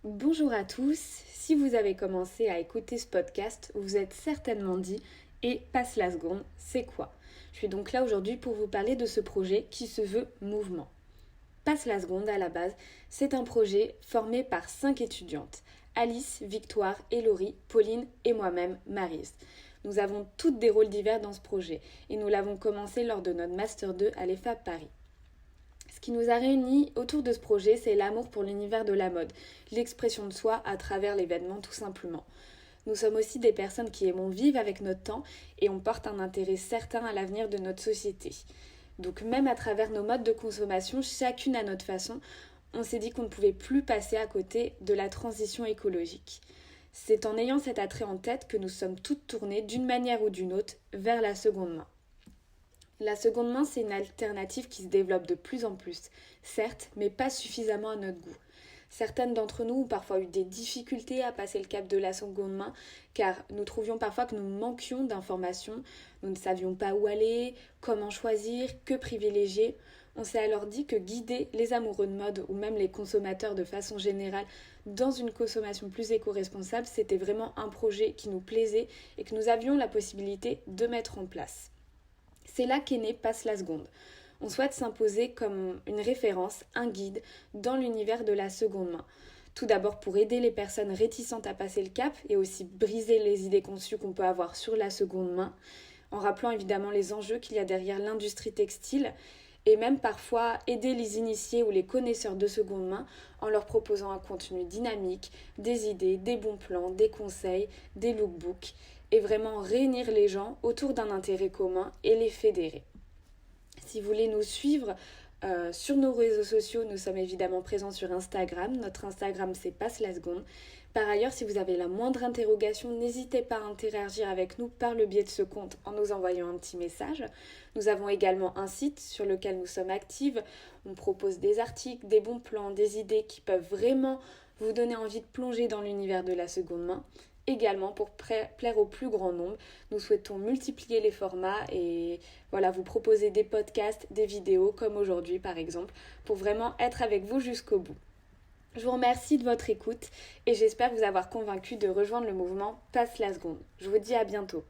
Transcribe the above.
Bonjour à tous, si vous avez commencé à écouter ce podcast, vous êtes certainement dit et passe la seconde, c'est quoi? Je suis donc là aujourd'hui pour vous parler de ce projet qui se veut mouvement. Passe la seconde à la base, c'est un projet formé par 5 étudiantes, Alice, Victoire, Hélory, Pauline et moi-même, Maryse. Nous avons toutes des rôles divers dans ce projet et nous l'avons commencé lors de notre Master 2 à l'EFAP Paris. Ce qui nous a réunis autour de ce projet, c'est l'amour pour l'univers de la mode, l'expression de soi à travers l'événement tout simplement. Nous sommes aussi des personnes qui aimons vivre avec notre temps et on porte un intérêt certain à l'avenir de notre société. Donc même à travers nos modes de consommation, chacune à notre façon, on s'est dit qu'on ne pouvait plus passer à côté de la transition écologique. C'est en ayant cet attrait en tête que nous sommes toutes tournées d'une manière ou d'une autre vers la seconde main. La seconde main, c'est une alternative qui se développe de plus en plus, certes, mais pas suffisamment à notre goût. Certaines d'entre nous ont parfois eu des difficultés à passer le cap de la seconde main, car nous trouvions parfois que nous manquions d'informations, nous ne savions pas où aller, comment choisir, que privilégier. On s'est alors dit que guider les amoureux de mode ou même les consommateurs de façon générale dans une consommation plus éco-responsable, c'était vraiment un projet qui nous plaisait et que nous avions la possibilité de mettre en place. C'est là qu'est né Passe la seconde. On souhaite s'imposer comme une référence, un guide dans l'univers de la seconde main. Tout d'abord pour aider les personnes réticentes à passer le cap et aussi briser les idées conçues qu'on peut avoir sur la seconde main, en rappelant évidemment les enjeux qu'il y a derrière l'industrie textile et même parfois aider les initiés ou les connaisseurs de seconde main en leur proposant un contenu dynamique, des idées, des bons plans, des conseils, des lookbooks et vraiment réunir les gens autour d'un intérêt commun et les fédérer. Si vous voulez nous suivre sur nos réseaux sociaux, nous sommes évidemment présents sur Instagram. Notre Instagram, c'est Passe la seconde. Par ailleurs, si vous avez la moindre interrogation, n'hésitez pas à interagir avec nous par le biais de ce compte en nous envoyant un petit message. Nous avons également un site sur lequel nous sommes actives. On propose des articles, des bons plans, des idées qui peuvent vraiment vous donner envie de plonger dans l'univers de la seconde main. Également, pour plaire au plus grand nombre, nous souhaitons multiplier les formats et voilà, vous proposer des podcasts, des vidéos comme aujourd'hui par exemple, pour vraiment être avec vous jusqu'au bout. Je vous remercie de votre écoute et j'espère vous avoir convaincu de rejoindre le mouvement Passe la seconde. Je vous dis à bientôt.